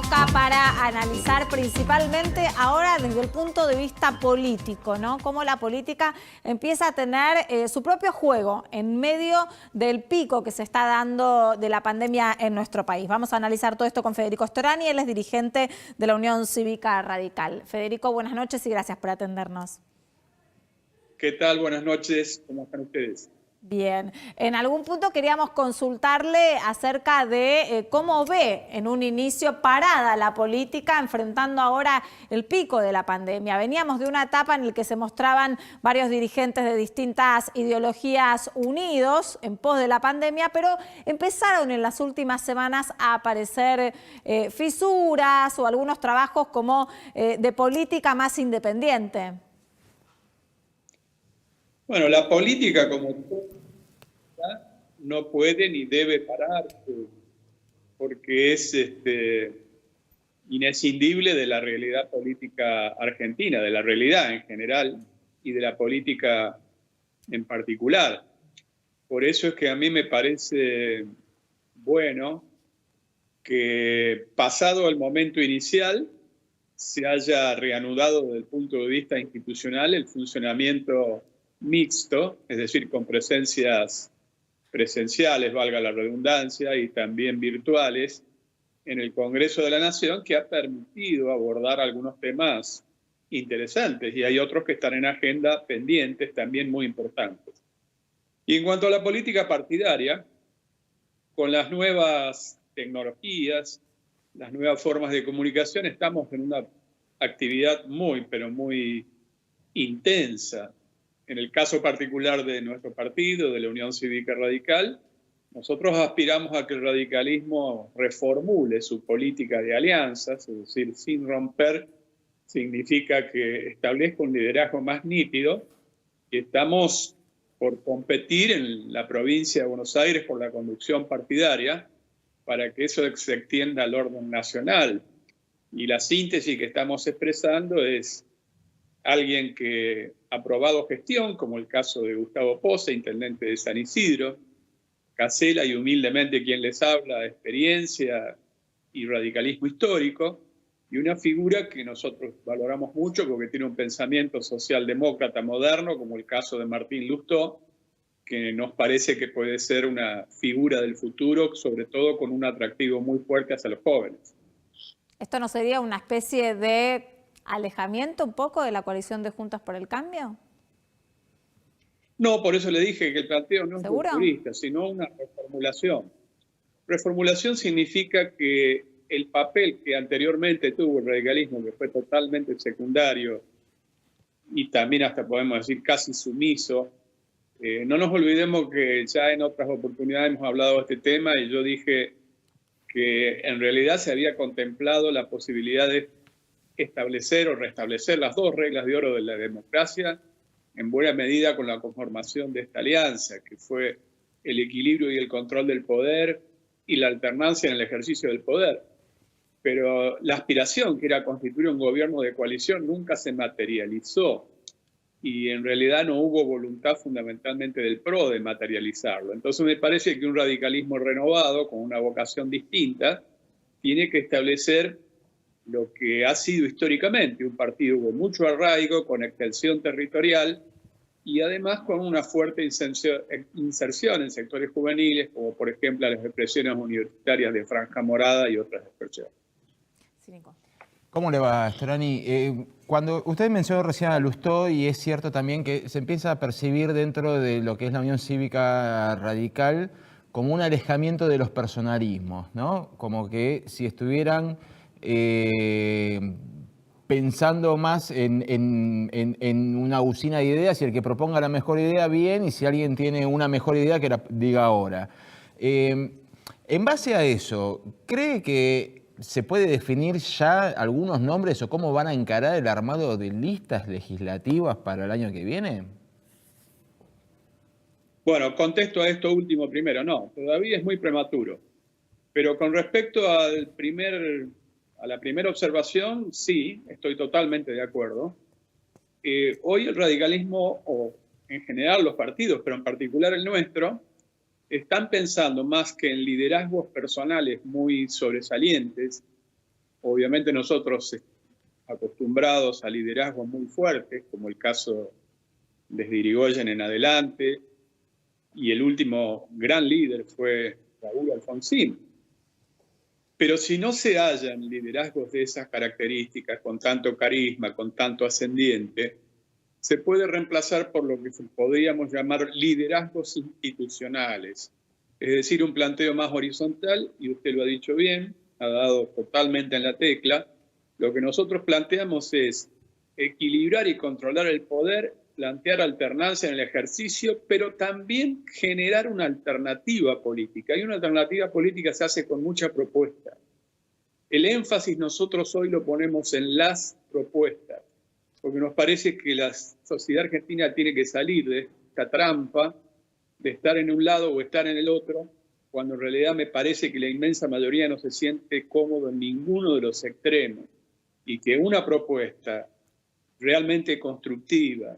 toca para analizar principalmente ahora desde el punto de vista político, ¿no? Cómo la política empieza a tener su propio juego en medio del pico que se está dando de la pandemia en nuestro país. Vamos a analizar todo esto con Federico Storani, él es dirigente de la Unión Cívica Radical. Federico, buenas noches y gracias por atendernos. ¿Qué tal? Buenas noches. ¿Cómo están ustedes? Bien. En algún punto queríamos consultarle acerca de cómo ve en un inicio parada la política enfrentando ahora el pico de la pandemia. Veníamos de una etapa en la que se mostraban varios dirigentes de distintas ideologías unidos en pos de la pandemia, pero empezaron en las últimas semanas a aparecer fisuras o algunos trabajos como de política más independiente. Bueno, la política como no puede ni debe pararse porque es inescindible de la realidad política argentina, de la realidad en general y de la política en particular. Por eso es que a mí me parece bueno que pasado el momento inicial se haya reanudado desde el punto de vista institucional el funcionamiento mixto, es decir, con presencias presenciales, valga la redundancia, y también virtuales, en el Congreso de la Nación, que ha permitido abordar algunos temas interesantes, y hay otros que están en agenda pendientes, también muy importantes. Y en cuanto a la política partidaria, con las nuevas tecnologías, las nuevas formas de comunicación, estamos en una actividad muy, pero muy intensa. En el caso particular de nuestro partido, de la Unión Cívica Radical, nosotros aspiramos a que el radicalismo reformule su política de alianzas, es decir, sin romper, significa que establezca un liderazgo más nítido, y estamos por competir en la provincia de Buenos Aires por la conducción partidaria, para que eso se extienda al orden nacional. Y la síntesis que estamos expresando es alguien que ha probado gestión, como el caso de Gustavo Poza, intendente de San Isidro, Casela y humildemente quien les habla, experiencia y radicalismo histórico, y una figura que nosotros valoramos mucho porque tiene un pensamiento socialdemócrata moderno, como el caso de Martín Lustó, que nos parece que puede ser una figura del futuro, sobre todo con un atractivo muy fuerte hacia los jóvenes. ¿Esto no sería una especie de alejamiento un poco de la coalición de Juntos por el Cambio? No, por eso le dije que el planteo no es rupturista, sino una reformulación. Reformulación significa que el papel que anteriormente tuvo el radicalismo, que fue totalmente secundario y también hasta podemos decir casi sumiso, no nos olvidemos que ya en otras oportunidades hemos hablado de este tema y yo dije que en realidad se había contemplado la posibilidad de establecer o restablecer las dos reglas de oro de la democracia en buena medida con la conformación de esta alianza, que fue el equilibrio y el control del poder y la alternancia en el ejercicio del poder. Pero la aspiración, que era constituir un gobierno de coalición, nunca se materializó y en realidad no hubo voluntad fundamentalmente del PRO de materializarlo. Entonces me parece que un radicalismo renovado, con una vocación distinta, tiene que establecer lo que ha sido históricamente un partido con mucho arraigo, con extensión territorial y además con una fuerte inserción en sectores juveniles, como por ejemplo las expresiones universitarias de Franja Morada y otras expresiones. ¿Cómo le va, Storani? Cuando usted mencionó recién a Lustó, y es cierto también que se empieza a percibir dentro de lo que es la Unión Cívica Radical como un alejamiento de los personalismos, ¿no? Como que si estuvieran pensando más en una usina de ideas, y el que proponga la mejor idea, bien, y si alguien tiene una mejor idea, que la diga ahora. En base a eso, ¿cree que se puede definir ya algunos nombres o cómo van a encarar el armado de listas legislativas para el año que viene? Bueno, contesto a esto último primero. No, todavía es muy prematuro. Pero con respecto a la primera observación, sí, estoy totalmente de acuerdo. Hoy el radicalismo, o en general los partidos, pero en particular el nuestro, están pensando más que en liderazgos personales muy sobresalientes, Obviamente nosotros acostumbrados a liderazgos muy fuertes, como el caso desde Irigoyen en adelante, y el último gran líder fue Raúl Alfonsín. Pero si no se hallan liderazgos de esas características, con tanto carisma, con tanto ascendiente, se puede reemplazar por lo que podríamos llamar liderazgos institucionales, es decir, un planteo más horizontal, y usted lo ha dicho bien, ha dado totalmente en la tecla. Lo que nosotros planteamos es equilibrar y controlar el poder, plantear alternancia en el ejercicio, pero también generar una alternativa política. Y una alternativa política se hace con mucha propuesta. El énfasis nosotros hoy lo ponemos en las propuestas, porque nos parece que la sociedad argentina tiene que salir de esta trampa de estar en un lado o estar en el otro, cuando en realidad me parece que la inmensa mayoría no se siente cómodo en ninguno de los extremos, y que una propuesta realmente constructiva,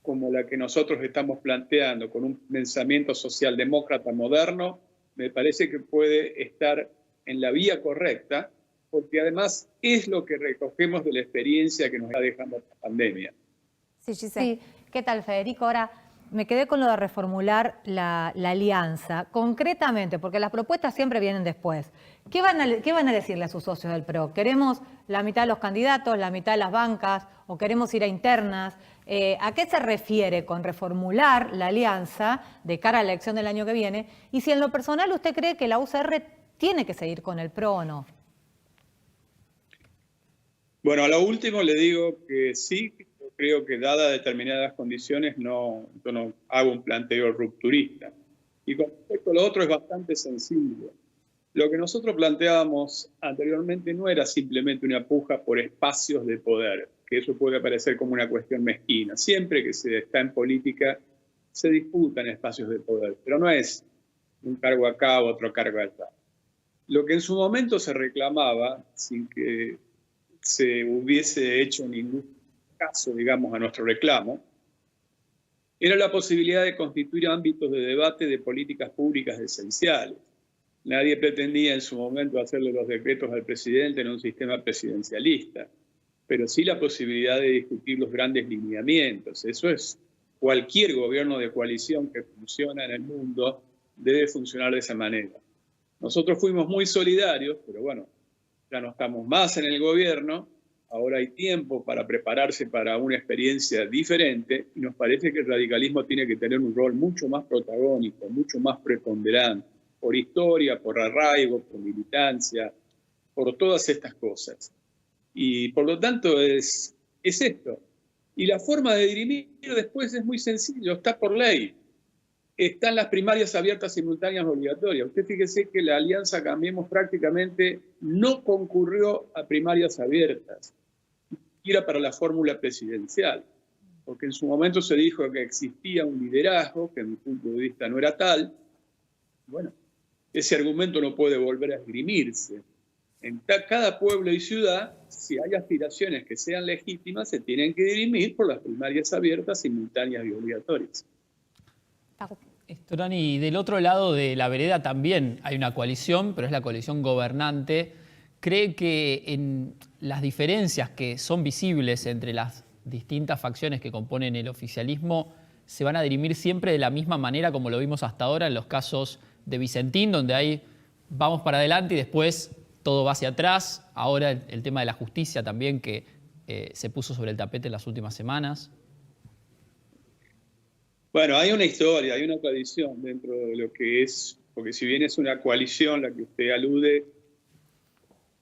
como la que nosotros estamos planteando, con un pensamiento socialdemócrata moderno, me parece que puede estar en la vía correcta, porque además es lo que recogemos de la experiencia que nos está dejando esta pandemia. Sí, Giselle. Sí. ¿Qué tal, Federico? Ahora, me quedé con lo de reformular la alianza, concretamente, porque las propuestas siempre vienen después. ¿Qué van a decirle a sus socios del PRO? ¿Queremos la mitad de los candidatos, la mitad de las bancas, o queremos ir a internas? ¿A qué se refiere con reformular la alianza de cara a la elección del año que viene? Y si en lo personal usted cree que la UCR tiene que seguir con el PRO o no. Bueno, a lo último le digo que sí. Creo que dadas determinadas condiciones yo no hago un planteo rupturista. Y con respecto a lo otro es bastante sencillo. Lo que nosotros planteábamos anteriormente no era simplemente una puja por espacios de poder, que eso puede parecer como una cuestión mezquina. Siempre que se está en política se disputan espacios de poder, pero no es un cargo acá o otro cargo allá. Lo que en su momento se reclamaba, sin que se hubiese hecho ningún caso, digamos, a nuestro reclamo, era la posibilidad de constituir ámbitos de debate de políticas públicas esenciales. Nadie pretendía en su momento hacerle los decretos al presidente en un sistema presidencialista, pero sí la posibilidad de discutir los grandes lineamientos. Eso es, cualquier gobierno de coalición que funciona en el mundo debe funcionar de esa manera. Nosotros fuimos muy solidarios, pero bueno, ya no estamos más en el gobierno. Ahora hay tiempo para prepararse para una experiencia diferente y nos parece que el radicalismo tiene que tener un rol mucho más protagónico, mucho más preponderante, por historia, por arraigo, por militancia, por todas estas cosas. Y por lo tanto es esto. Y la forma de dirimir después es muy sencillo, está por ley. Están las primarias abiertas simultáneas obligatorias. Usted fíjese que la Alianza Cambiemos prácticamente no concurrió a primarias abiertas, ni siquiera para la fórmula presidencial, porque en su momento se dijo que existía un liderazgo, que en mi punto de vista no era tal. Bueno, ese argumento no puede volver a esgrimirse. En cada pueblo y ciudad, si hay aspiraciones que sean legítimas, se tienen que dirimir por las primarias abiertas, simultáneas y obligatorias. Storani, del otro lado de la vereda también hay una coalición, pero es la coalición gobernante. ¿Cree que en las diferencias que son visibles entre las distintas facciones que componen el oficialismo se van a dirimir siempre de la misma manera como lo vimos hasta ahora en los casos de Vicentín, donde ahí vamos para adelante y después todo va hacia atrás? Ahora el tema de la justicia también que se puso sobre el tapete en las últimas semanas. Bueno, hay una historia, hay una tradición dentro de lo que es, porque si bien es una coalición la que usted alude,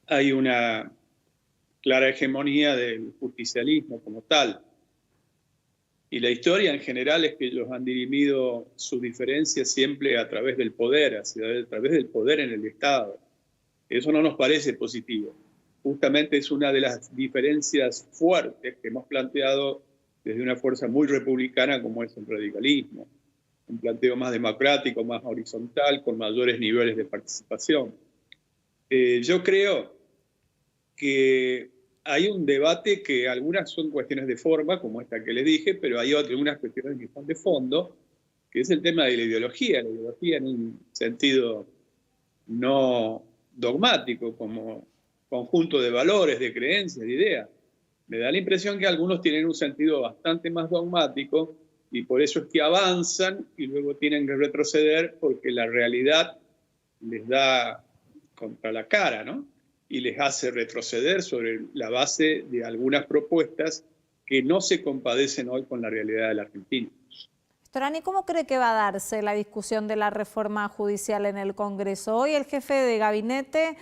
hay una clara hegemonía del justicialismo como tal. Y la historia en general es que ellos han dirimido sus diferencias siempre a través del poder, a través del poder en el Estado. Eso no nos parece positivo. Justamente es una de las diferencias fuertes que hemos planteado desde una fuerza muy republicana como es el radicalismo. Un planteo más democrático, más horizontal, con mayores niveles de participación. Yo creo que hay un debate que algunas son cuestiones de forma, como esta que le dije, pero hay algunas cuestiones que son de fondo, que es el tema de la ideología en un sentido no dogmático, como conjunto de valores, de creencias, de ideas. Me da la impresión que algunos tienen un sentido bastante más dogmático y por eso es que avanzan y luego tienen que retroceder porque la realidad les da contra la cara, ¿no? Y les hace retroceder sobre la base de algunas propuestas que no se compadecen hoy con la realidad de la Argentina. Storani, ¿cómo cree que va a darse la discusión de la reforma judicial en el Congreso? Hoy el jefe de gabinete,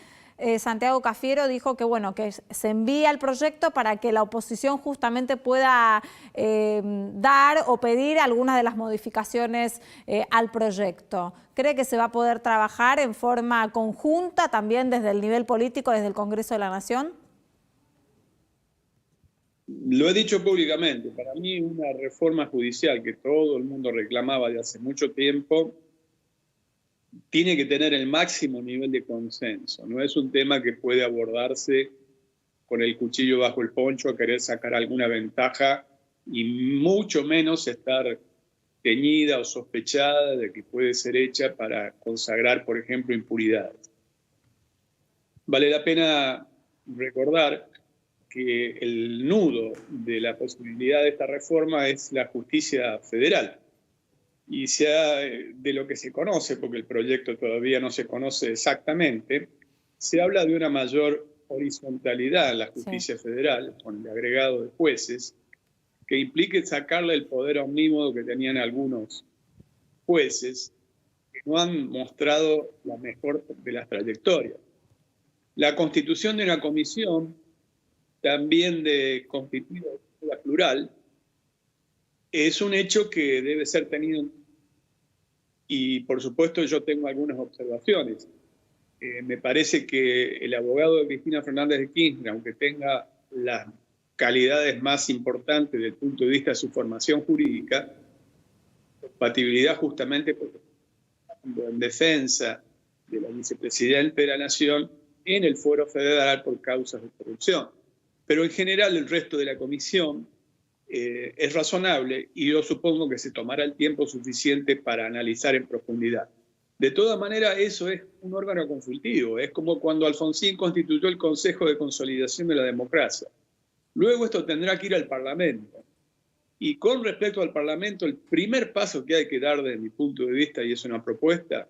Santiago Cafiero, dijo que, bueno, que se envía el proyecto para que la oposición justamente pueda dar o pedir algunas de las modificaciones al proyecto. ¿Cree que se va a poder trabajar en forma conjunta también desde el nivel político, desde el Congreso de la Nación? Lo he dicho públicamente, para mí una reforma judicial que todo el mundo reclamaba de hace mucho tiempo tiene que tener el máximo nivel de consenso. No es un tema que puede abordarse con el cuchillo bajo el poncho a querer sacar alguna ventaja y mucho menos estar teñida o sospechada de que puede ser hecha para consagrar, por ejemplo, impunidades. Vale la pena recordar que el nudo de la posibilidad de esta reforma es la justicia federal. Y de lo que se conoce, porque el proyecto todavía no se conoce exactamente, se habla de una mayor horizontalidad en la justicia federal, con el agregado de jueces, que implique sacarle el poder omnímodo que tenían algunos jueces, que no han mostrado la mejor de las trayectorias. La constitución de una comisión, también de constituida de plural, es un hecho que debe ser tenido en cuenta. Y por supuesto yo tengo algunas observaciones. Me parece que el abogado de Cristina Fernández de Kirchner, aunque tenga las calidades más importantes desde el punto de vista de su formación jurídica, compatibilidad justamente en defensa de la vicepresidenta de la Nación en el Fuero Federal por causas de corrupción. Pero en general el resto de la comisión es razonable y yo supongo que se tomará el tiempo suficiente para analizar en profundidad. De todas maneras, eso es un órgano consultivo, es como cuando Alfonsín constituyó el Consejo de Consolidación de la Democracia. Luego esto tendrá que ir al Parlamento. Y con respecto al Parlamento, el primer paso que hay que dar desde mi punto de vista, y es una propuesta,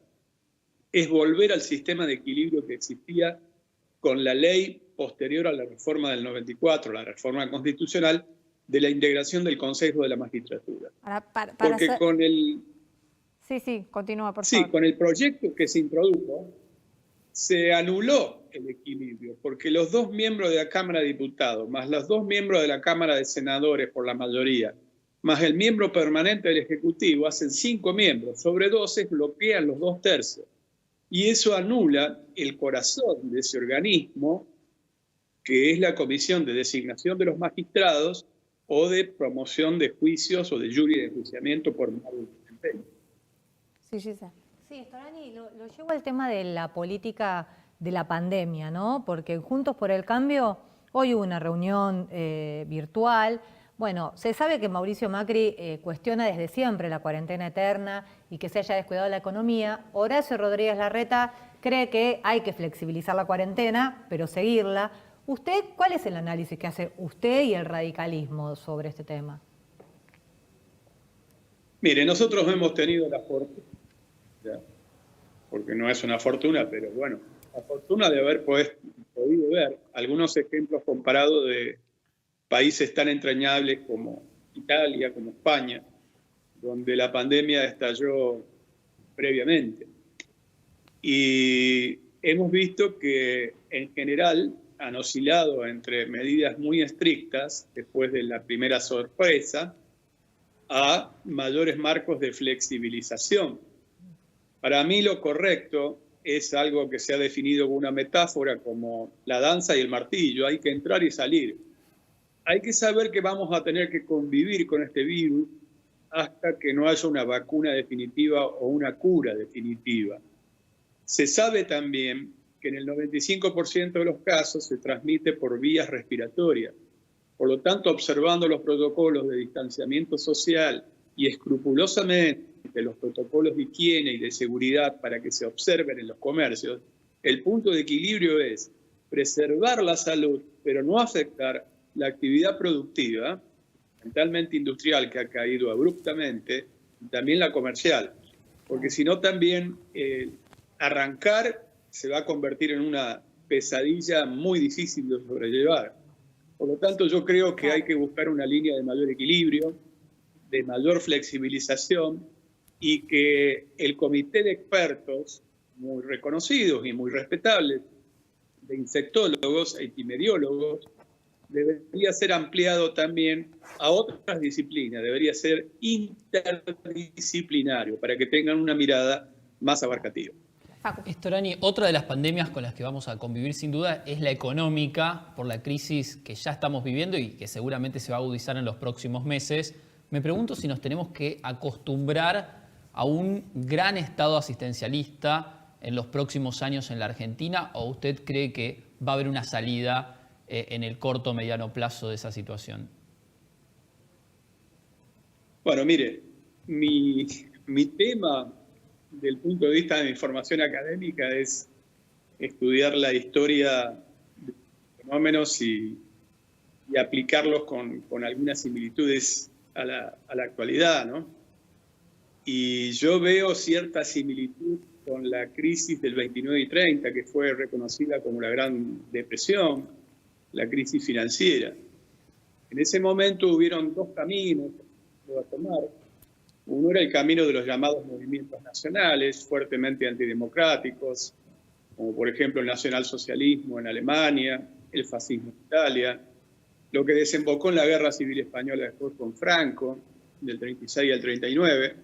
es volver al sistema de equilibrio que existía con la ley posterior a la reforma del 94, la reforma constitucional, de la integración del Consejo de la Magistratura. Porque con el... Sí, continúa, por favor. Sí, con el proyecto que se introdujo, se anuló el equilibrio, porque los 2 miembros de la Cámara de Diputados, más los 2 miembros de la Cámara de Senadores por la mayoría, más el miembro permanente del Ejecutivo, hacen 5 miembros. Sobre 12 bloquean los 2/3. Y eso anula el corazón de ese organismo, que es la Comisión de Designación de los Magistrados o de promoción de juicios o de jury de enjuiciamiento por mal desempeño. Sí, Gisela. Sí, Storani, lo llevo al tema de la política de la pandemia, ¿no? Porque Juntos por el Cambio, hoy hubo una reunión virtual. Bueno, se sabe que Mauricio Macri cuestiona desde siempre la cuarentena eterna y que se haya descuidado la economía. Horacio Rodríguez Larreta cree que hay que flexibilizar la cuarentena, pero seguirla. ¿Usted, cuál es el análisis que hace usted y el radicalismo sobre este tema? Mire, nosotros hemos tenido la fortuna, porque no es una fortuna, pero bueno, la fortuna de haber podido ver algunos ejemplos comparados de países tan entrañables como Italia, como España, donde la pandemia estalló previamente. Y hemos visto que en general han oscilado entre medidas muy estrictas después de la primera sorpresa a mayores marcos de flexibilización. Para mí lo correcto es algo que se ha definido como una metáfora como la danza y el martillo. Hay que entrar y salir. Hay que saber que vamos a tener que convivir con este virus hasta que no haya una vacuna definitiva o una cura definitiva. Se sabe también que en el 95% de los casos se transmite por vías respiratorias. Por lo tanto, observando los protocolos de distanciamiento social y escrupulosamente los protocolos de higiene y de seguridad para que se observen en los comercios, el punto de equilibrio es preservar la salud, pero no afectar la actividad productiva, fundamentalmente industrial, que ha caído abruptamente, y también la comercial. Porque si no, también arrancar se va a convertir en una pesadilla muy difícil de sobrellevar. Por lo tanto, yo creo que hay que buscar una línea de mayor equilibrio, de mayor flexibilización, y que el comité de expertos, muy reconocidos y muy respetables, de insectólogos e epidemiólogos, debería ser ampliado también a otras disciplinas, debería ser interdisciplinario para que tengan una mirada más abarcativa. Storani, otra de las pandemias con las que vamos a convivir sin duda es la económica, por la crisis que ya estamos viviendo y que seguramente se va a agudizar en los próximos meses. Me pregunto si nos tenemos que acostumbrar a un gran estado asistencialista en los próximos años en la Argentina, o usted cree que va a haber una salida en el corto o mediano plazo de esa situación. Bueno, mire, mi tema del punto de vista de mi formación académica es estudiar la historia de fenómenos y aplicarlos con algunas similitudes a la actualidad, ¿no? Y yo veo cierta similitud con la crisis del 29 y 30, que fue reconocida como la Gran Depresión, la crisis financiera. En ese momento hubieron dos caminos a tomar. Uno era el camino de los llamados movimientos nacionales, fuertemente antidemocráticos, como por ejemplo el nacionalsocialismo en Alemania, el fascismo en Italia, lo que desembocó en la Guerra Civil Española después con Franco, del 36 al 39.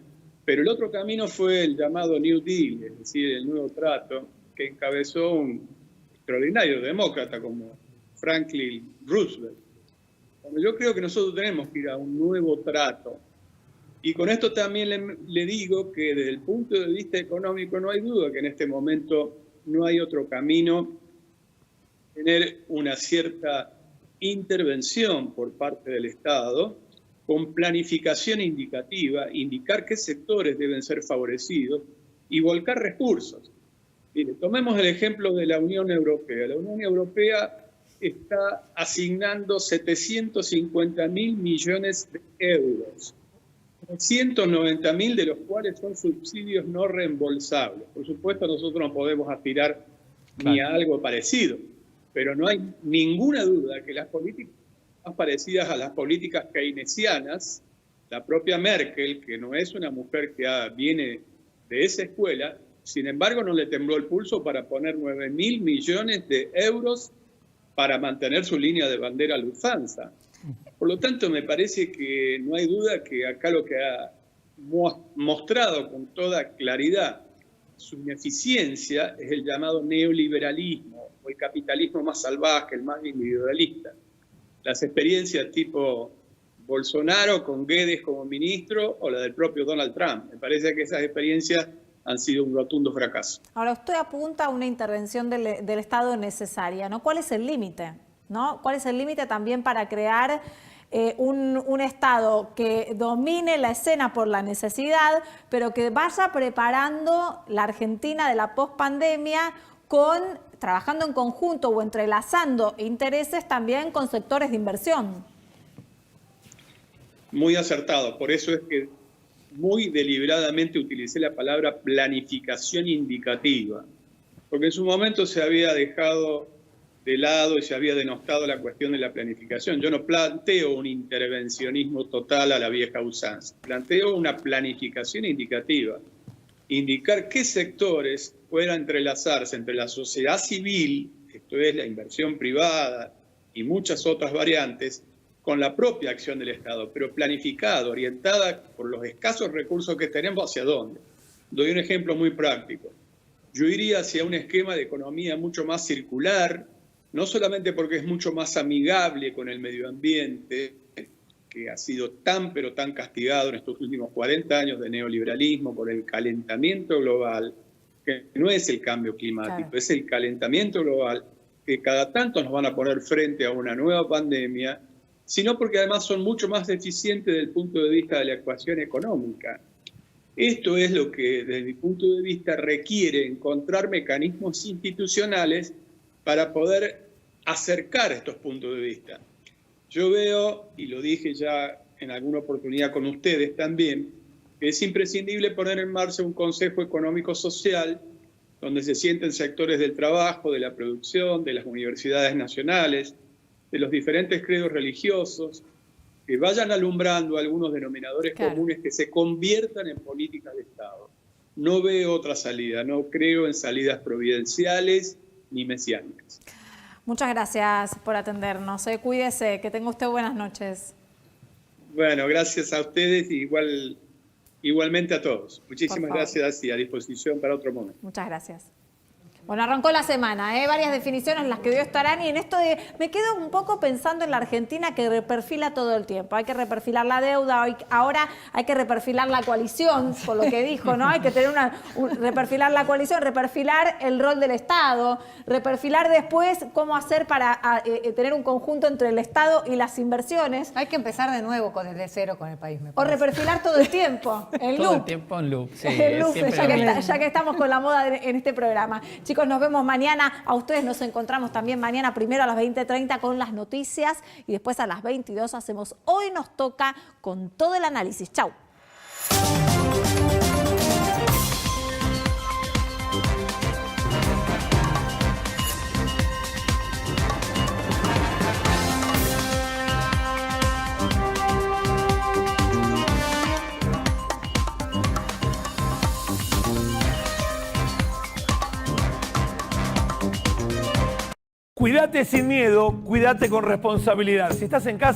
Pero el otro camino fue el llamado New Deal, es decir, el nuevo trato, que encabezó un extraordinario demócrata como Franklin Roosevelt. Bueno, yo creo que nosotros tenemos que ir a un nuevo trato. Y con esto también le digo que desde el punto de vista económico no hay duda que en este momento no hay otro camino tener una cierta intervención por parte del Estado con planificación indicativa, indicar qué sectores deben ser favorecidos y volcar recursos. Mire, tomemos el ejemplo de la Unión Europea. La Unión Europea está asignando 750.000 millones de euros. 190.000 de los cuales son subsidios no reembolsables. Por supuesto, nosotros no podemos aspirar ni a algo parecido, pero no hay ninguna duda que las políticas más parecidas a las políticas keynesianas, la propia Merkel, que no es una mujer que viene de esa escuela, sin embargo no le tembló el pulso para poner 9.000 millones de euros para mantener su línea de bandera Lufthansa. Por lo tanto, me parece que no hay duda que acá lo que ha mostrado con toda claridad su ineficiencia es el llamado neoliberalismo, o el capitalismo más salvaje, el más individualista. Las experiencias tipo Bolsonaro con Guedes como ministro o la del propio Donald Trump. Me parece que esas experiencias han sido un rotundo fracaso. Ahora, usted apunta a una intervención del Estado necesaria, ¿no? ¿Cuál es el límite? ¿No? ¿Cuál es el límite también para crear un Estado que domine la escena por la necesidad, pero que vaya preparando la Argentina de la pospandemia trabajando en conjunto o entrelazando intereses también con sectores de inversión? Muy acertado, por eso es que muy deliberadamente utilicé la palabra planificación indicativa, porque en su momento se había dejado de lado y se había denostado la cuestión de la planificación. Yo no planteo un intervencionismo total a la vieja usanza, planteo una planificación indicativa, indicar qué sectores puedan entrelazarse entre la sociedad civil, esto es la inversión privada y muchas otras variantes, con la propia acción del Estado, pero planificada, orientada por los escasos recursos que tenemos, ¿hacia dónde? Doy un ejemplo muy práctico. Yo iría hacia un esquema de economía mucho más circular, no solamente porque es mucho más amigable con el medio ambiente, que ha sido tan pero tan castigado en estos últimos 40 años de neoliberalismo por el calentamiento global, que no es el cambio climático, es el calentamiento global, que cada tanto nos van a poner frente a una nueva pandemia, sino porque además son mucho más eficientes desde el punto de vista de la ecuación económica. Esto es lo que, desde mi punto de vista, requiere encontrar mecanismos institucionales para poder acercar estos puntos de vista. Yo veo, y lo dije ya en alguna oportunidad con ustedes también, que es imprescindible poner en marcha un Consejo Económico Social donde se sienten sectores del trabajo, de la producción, de las universidades nacionales, de los diferentes credos religiosos, que vayan alumbrando algunos denominadores comunes que se conviertan en políticas de Estado. No veo otra salida, no creo en salidas providenciales ni mesiánicas. Muchas gracias por atendernos. Cuídese, que tenga usted buenas noches. Bueno, gracias a ustedes y igualmente a todos. Muchísimas gracias y a disposición para otro momento. Muchas gracias. Bueno, arrancó la semana, varias definiciones las que dio estarán, y en esto me quedo un poco pensando en la Argentina que reperfila todo el tiempo. Hay que reperfilar la deuda, ahora hay que reperfilar la coalición, por lo que dijo, ¿no? Hay que tener reperfilar la coalición, reperfilar el rol del Estado, reperfilar después cómo hacer para tener un conjunto entre el Estado y las inversiones. Hay que empezar de nuevo desde cero con el país, me O parece. reperfilar todo el tiempo, en loop. Todo el tiempo en loop, sí. El loop, siempre lo mismo. ya que estamos con la moda en este programa. Chicos, nos vemos mañana. A ustedes nos encontramos también mañana, primero a las 20:30 con las noticias y después a las 22 hacemos Hoy Nos Toca con todo el análisis. Chau. Cuídate sin miedo, cuídate con responsabilidad. Si estás en casa